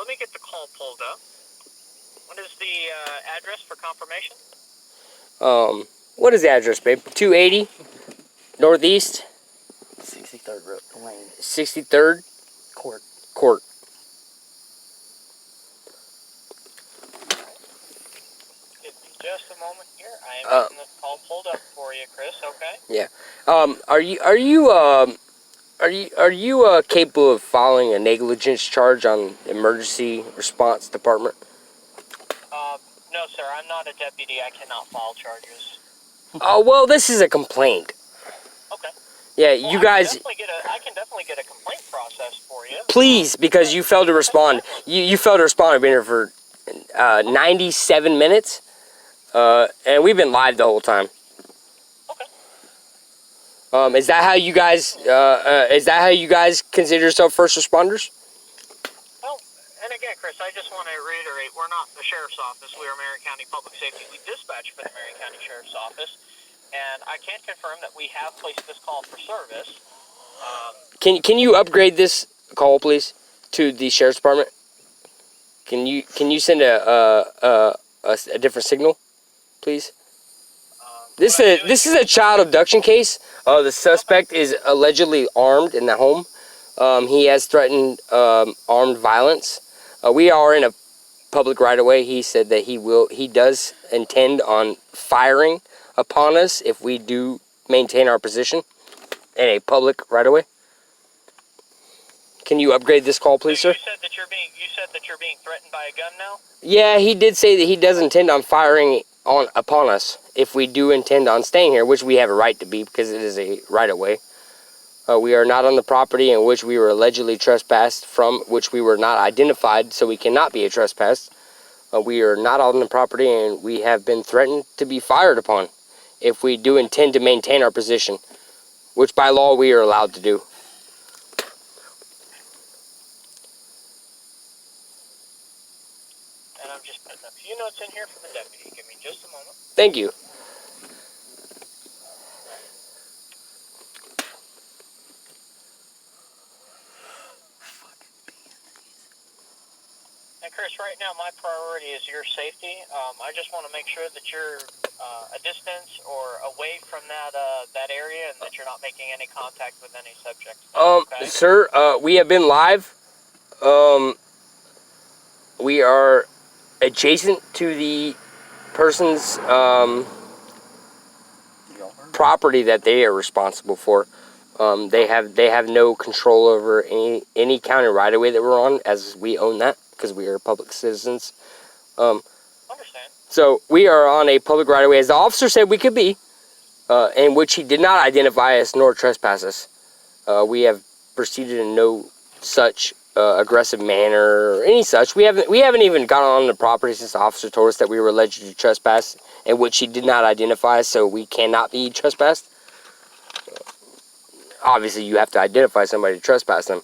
let me get the call pulled up. What is the address for confirmation? What is the address, babe? 280 Northeast 63rd Road Lane. 63rd Court. Give me just a moment here. I am getting the call pulled up for you, Chris. Okay. Yeah. Are you capable of filing a negligence charge on emergency response department? No, sir. I'm not a deputy. I cannot file charges. Oh, well, this is a complaint. Okay. Yeah, Well, you guys... I can definitely get a complaint process for you. Please, because you failed to respond. You failed to respond. I've been here for 97 minutes, and we've been live the whole time. Okay. Is that how you guys consider yourself first responders? Well, and again, Chris, I just want to reiterate, we're not the Sheriff's Office. We are Marion County Public Safety. We dispatch for the Marion County Sheriff's Office, and I can confirm that we have placed this call for service. Can you upgrade this call, please, to the Sheriff's Department? Can you send a different signal, please? This is a child abduction case. The suspect is allegedly armed in the home. He has threatened armed violence. We are in a public right-of-way. He said that he does intend on firing upon us if we do maintain our position in a public right-of-way. Can you upgrade this call, please, so sir? You said that you're being threatened by a gun now? Yeah, he did say that he does intend on firing upon us if we do intend on staying here, which we have a right to be because it is a right-of-way. We are not on the property in which we were allegedly trespassed from, which we were not identified, so we cannot be a trespass. We are not on the property, and we have been threatened to be fired upon if we do intend to maintain our position, which by law we are allowed to do. And I'm just putting a few notes in here for the deputy. Give me just a moment. Thank you. And Chris, right now my priority is your safety. I just want to make sure that you're a distance or away from that area, and that you're not making any contact with any subject. Okay? Sir, we have been live. We are adjacent to the person's property that they are responsible for. They have no control over any county right-of-way that we're on, as we own that because we are public citizens. Understand. So we are on a public right-of-way, as the officer said we could be, in which he did not identify us nor trespass us. We have proceeded in no such aggressive manner or any such. We haven't even gone on the property since the officer told us that we were allegedly trespassed, in which he did not identify us, so we cannot be trespassed. Obviously, you have to identify somebody to trespass them.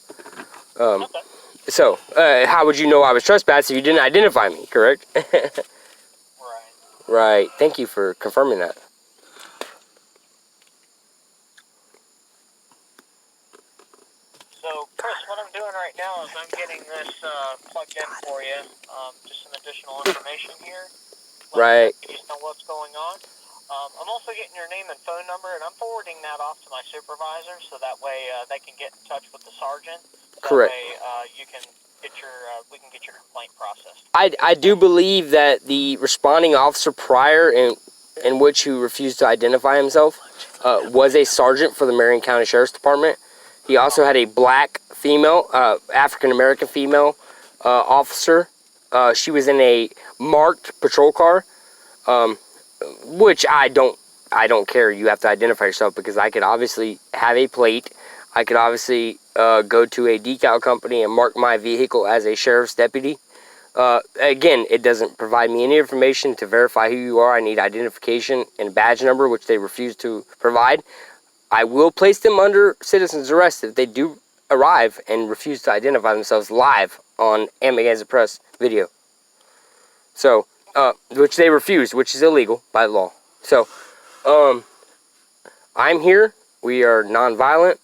Okay. So, how would you know I was trespassed if you didn't identify me, correct? Right. Right. Thank you for confirming that. So, Chris, what I'm doing right now is I'm getting this plugged in for you. Just some additional information here. Right. You know what's going on. I'm also getting your name and phone number, and I'm forwarding that off to my supervisor, so that way they can get in touch with the sergeant. Correct. That way you can get we can get your complaint processed. I do believe that the responding officer prior, in which he refused to identify himself, was a sergeant for the Marion County Sheriff's Department. He also had a black female, African-American female officer. She was in a marked patrol car, which I don't care. You have to identify yourself, because I could obviously have a plate. I could obviously go to a decal company and mark my vehicle as a sheriff's deputy. Again, it doesn't provide me any information to verify who you are. I need identification and badge number, which they refuse to provide. I will place them under citizen's arrest if they do arrive and refuse to identify themselves live on Amagansett Press video. So, which they refuse, which is illegal by law. So, I'm here. We are nonviolent.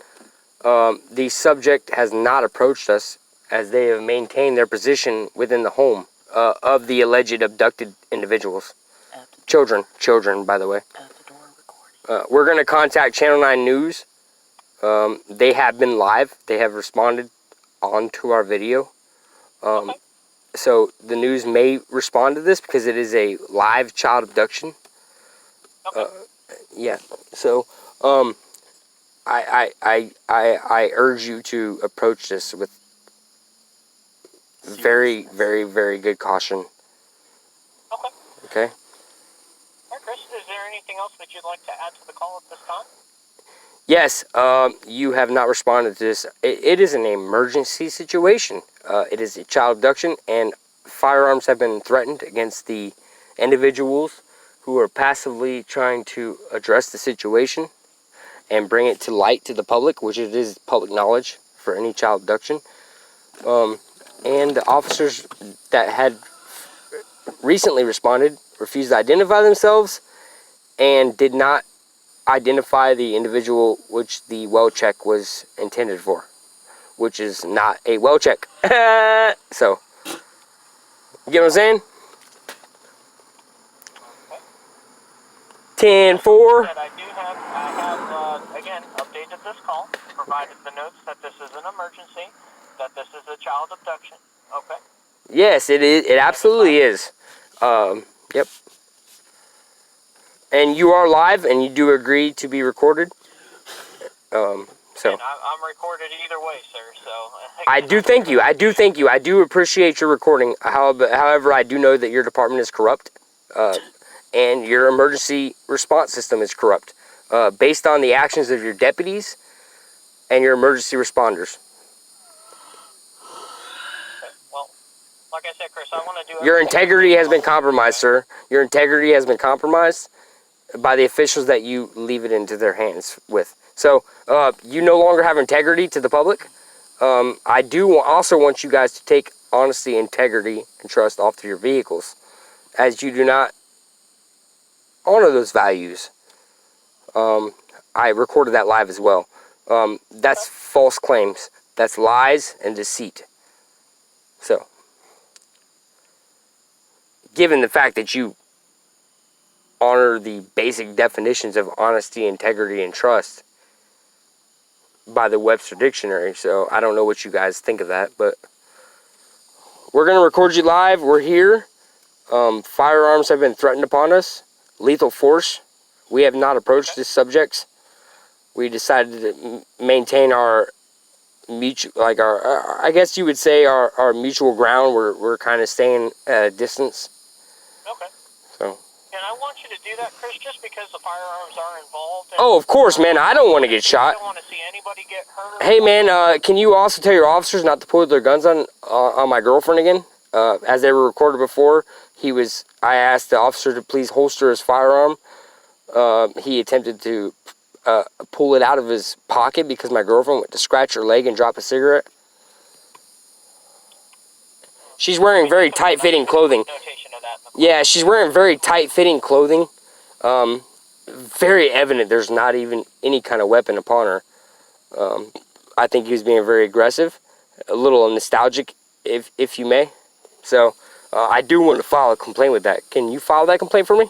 The subject has not approached us as they have maintained their position within the home of the alleged abducted individuals. Children, by the way. At the door recording. We're going to contact Channel 9 News. They have been live. They have responded onto our video. Okay. So the news may respond to this because it is a live child abduction. Okay. Yeah. So I urge you to approach this with very, very, very good caution. Okay. Okay. All right, Chris, is there anything else that you'd like to add to the call at this time? Yes, you have not responded to this. It is an emergency situation. It is a child abduction, and firearms have been threatened against the individuals who are passively trying to address the situation and bring it to light to the public, which it is public knowledge for any child abduction. And the officers that had recently responded refused to identify themselves and did not identify the individual which the well check was intended for, which is not a well check. So, you get what I'm saying? 10-4. I have again, updated this call, provided the notes that this is an emergency, that this is a child abduction. Okay. Yes, it is. It absolutely is. Yep. And you are live, and you do agree to be recorded. So And I'm recorded either way, sir. So I do thank you. I do thank you. I do appreciate your recording. However, I do know that your department is corrupt, and your emergency response system is corrupt, based on the actions of your deputies and your emergency responders. Well, like I said, Chris, I want to do. Your integrity has been compromised, sir. Your integrity has been compromised by the officials that you leave it into their hands with. So, you no longer have integrity to the public. I do also want you guys to take honesty, integrity, and trust off to your vehicles, as you do not honor those values. I recorded that live as well. That's false claims. That's lies and deceit. So, given the fact that you honor the basic definitions of honesty, integrity, and trust by the Webster Dictionary, so I don't know what you guys think of that, but we're going to record you live. We're here. Firearms have been threatened upon us. Lethal force. We have not approached this subject. We decided to maintain our mutual, like our, I guess you would say our mutual ground. We're kind of staying at a distance. Okay. So. And I want you to do that, Chris, just because the firearms are involved. And Oh, of course, man. I don't want to get shot. I don't want to see anybody get hurt. Hey, man, can you also tell your officers not to pull their guns on my girlfriend again? As they were recorded before, I asked the officer to please holster his firearm. He attempted to pull it out of his pocket because my girlfriend went to scratch her leg and drop a cigarette. She's wearing very tight-fitting clothing. Yeah, she's wearing very tight-fitting clothing. Very evident there's not even any kind of weapon upon her. I think he was being very aggressive, a little nostalgic, if you may. So, I do want to file a complaint with that. Can you file that complaint for me?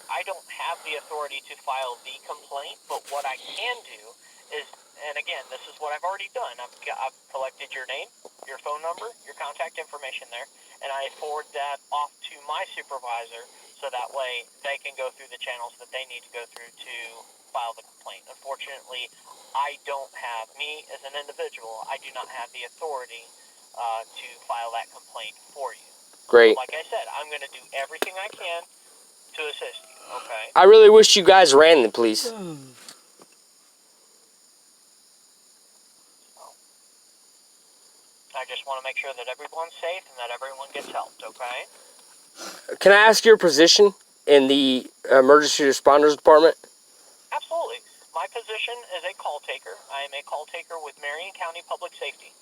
I don't have the authority to file the complaint, but what I can do is, and again, this is what I've already done. I've collected your name, your phone number, your contact information there, and I forward that off to my supervisor so that way they can go through the channels that they need to go through to file the complaint. Unfortunately, I don't have, me as an individual, I do not have the authority to file that complaint for you. Great. Like I said, I'm going to do everything I can to assist you, okay? I really wish you guys ran the police. I just want to make sure that everyone's safe and that everyone gets helped, okay? Can I ask your position in the emergency responders department? Absolutely. My position is a call taker. I am a call taker with Marion County Public Safety.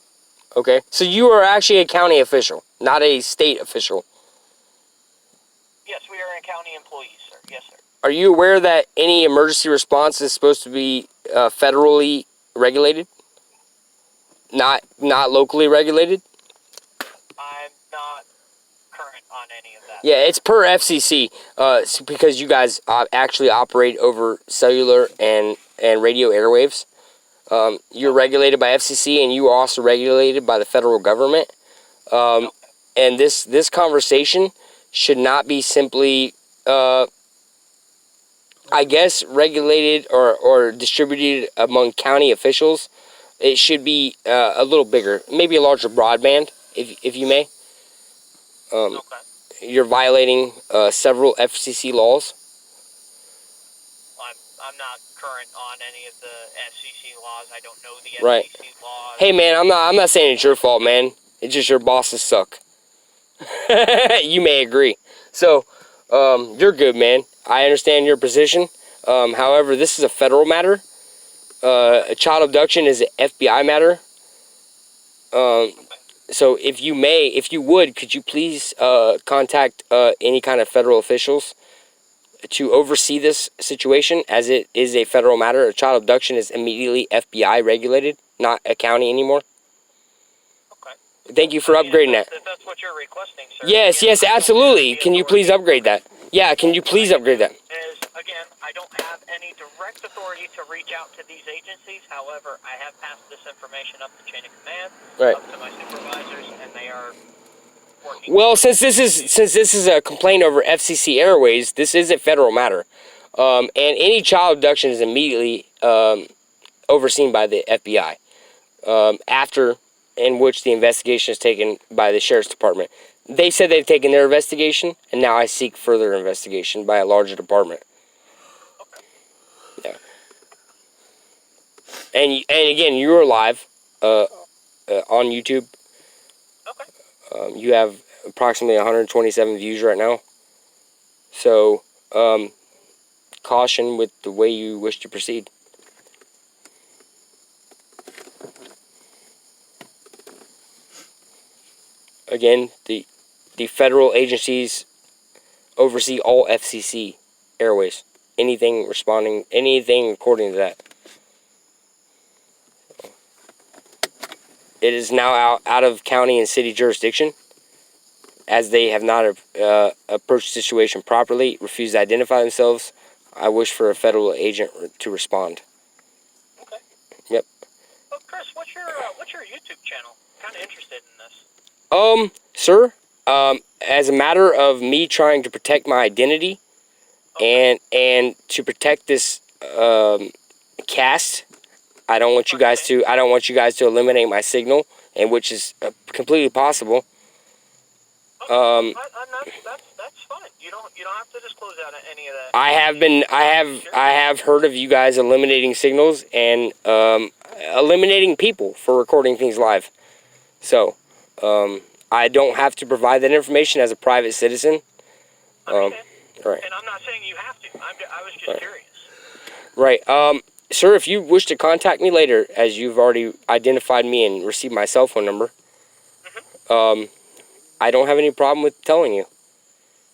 Okay. So you are actually a county official, not a state official. Yes, we are county employees, sir. Yes, sir. Are you aware that any emergency response is supposed to be federally regulated? Not locally regulated? I'm not current on any of that. Yeah, it's per FCC, because you guys actually operate over cellular and radio airwaves. You're regulated by FCC, and you are also regulated by the federal government. And this conversation should not be simply, I guess, regulated or distributed among county officials. It should be a little bigger, maybe a larger broadband, if you may. Okay. You're violating several FCC laws. I'm not current on any of the FCC laws. I don't know the Right. FCC laws. Hey man, I'm not saying it's your fault, man. It's just your bosses suck. You may agree. So, you're good, man. I understand your position. However, this is a federal matter. A child abduction is an FBI matter. So if you would, could you please contact any kind of federal officials to oversee this situation, as it is a federal matter? A child abduction is immediately FBI regulated, not a county anymore. Okay. Thank you for upgrading that. If that's what you're requesting, sir. Yes, yes, absolutely. Can you please upgrade that? Yeah, can you please upgrade that? Again, I don't have any direct authority to reach out to these agencies. However, I have passed this information up the chain of command, Right. up to my supervisors, and they are working. Well, since this is a complaint over FCC Airways, this is a federal matter, and any child abduction is immediately overseen by the FBI, after in which the investigation is taken by the sheriff's department. They said they've taken their investigation, and now I seek further investigation by a larger department. Yeah. And again, you're live on YouTube. Okay. You have approximately 127 views right now. So, caution with the way you wish to proceed. Again, the federal agencies oversee all FCC airways. Anything according to that. It is now out of county and city jurisdiction, as they have not approached the situation properly, refused to identify themselves. I wish for a federal agent to respond. Okay. Yep. Well, Chris, what's your YouTube channel? Kind of interested in this. Sir, as a matter of me trying to protect my identity, and to protect this cast, I don't want you guys to eliminate my signal, and which is completely possible. That's fine. You don't have to disclose out any of that. I have heard of you guys eliminating signals and eliminating people for recording things live. So, I don't have to provide that information as a private citizen. Right. Right. And I'm not saying you have to. I was just curious. Right. Sir, if you wish to contact me later, as you've already identified me and received my cell phone number, I don't have any problem with telling you.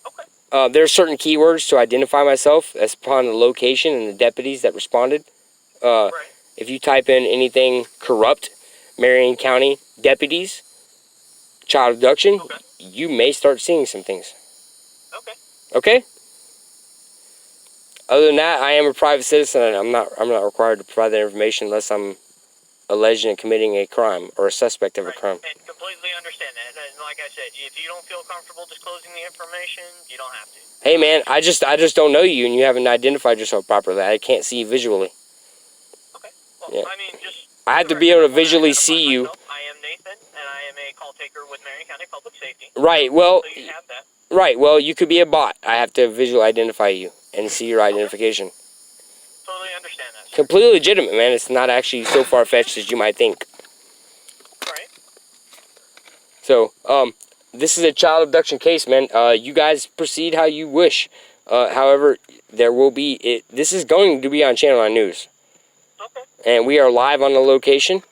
Okay. There are certain keywords to identify myself as upon the location and the deputies that responded. Right. If you type in anything corrupt, Marion County deputies, child abduction, you may start seeing some things. Okay. Okay? Other than that, I am a private citizen, and I'm not required to provide that information unless I'm alleged in committing a crime or a suspect of a crime. And completely understand that. And like I said, if you don't feel comfortable disclosing the information, you don't have to. Hey man, I just don't know you, and you haven't identified yourself properly. I can't see you visually. Okay. Well, Yeah. I mean, just... I have to be able to visually see you. I am Nathan, and I am a call taker with Marion County Public Safety. Right, well... So you have that. Right, well, you could be a bot. I have to visually identify you and see your identification. Totally understand that, sir. Completely legitimate, man. It's not actually so far-fetched as you might think. Right. So, this is a child abduction case, man. You guys proceed how you wish. However, there will be... This is going to be on Channel 9 News. Okay. And we are live on the location.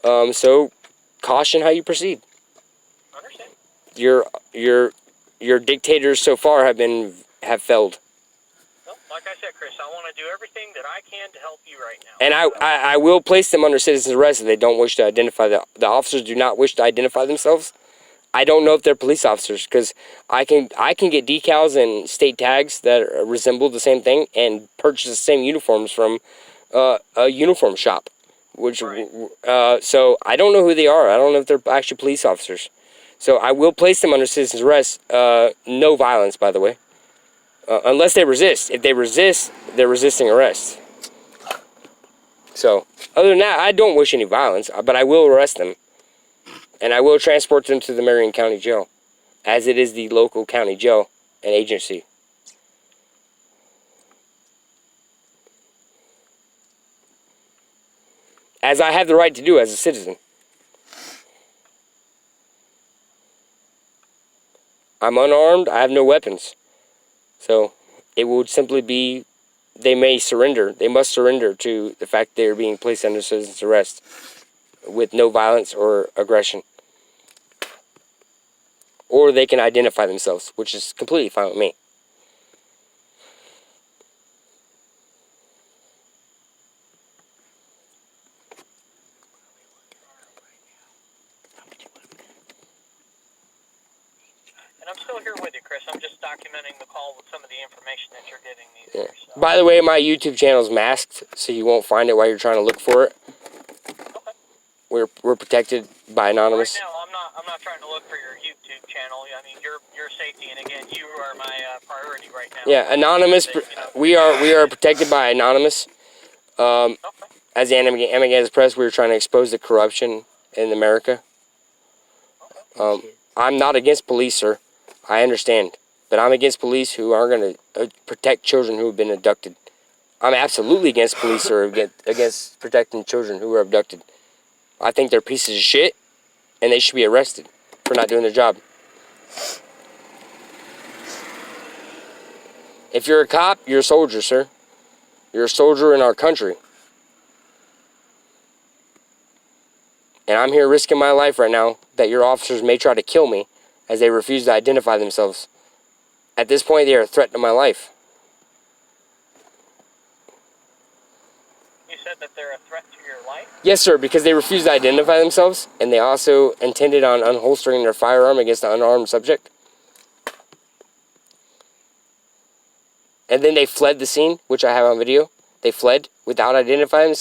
So, caution how you proceed. Understand. Your dictators so far have failed. Well, Like I said, Chris, I want to do everything that I can to help you right now. And I will place them under citizen's arrest if they don't wish to identify. The officers do not wish to identify themselves. I don't know if they're police officers, because I can get decals and state tags that resemble the same thing and purchase the same uniforms from a uniform shop. Which Right. So I don't know who they are. I don't know if they're actually police officers. So I will place them under citizen's arrest. No violence, by the way. Unless they resist. If they resist, they're resisting arrest. So, other than that, I don't wish any violence, but I will arrest them. And I will transport them to the Marion County Jail, as it is the local county jail and agency. As I have the right to do as a citizen. I'm unarmed, I have no weapons. So, it would simply be, they may surrender. They must surrender to the fact they are being placed under citizen's arrest with no violence or aggression. Or they can identify themselves, which is completely fine with me. And I'm still here with you, Chris. I'm just documenting the call with some of the information that you're giving me Yeah. there. So. By the way, my YouTube channel is masked, so you won't find it while you're trying to look for it. Okay. We're protected by Anonymous. Right now, I'm not trying to look for your YouTube channel. I mean, your safety, and again, you are my priority right now. Yeah, Anonymous. We are protected by Anonymous. Okay. As the Amigas Press, we were trying to expose the corruption in America. I'm not against police, sir. I understand. But I'm against police who aren't going to protect children who have been abducted. I'm absolutely against police who are against protecting children who were abducted. I think they're pieces of shit, and they should be arrested for not doing their job. If you're a cop, you're a soldier, sir. You're a soldier in our country. And I'm here risking my life right now that your officers may try to kill me as they refuse to identify themselves. At this point, they are a threat to my life. You said that they're a threat to your life? Yes, sir, because they refuse to identify themselves, and they also intended on unholstering their firearm against an unarmed subject. And then they fled the scene, which I have on video. They fled without identifying themselves.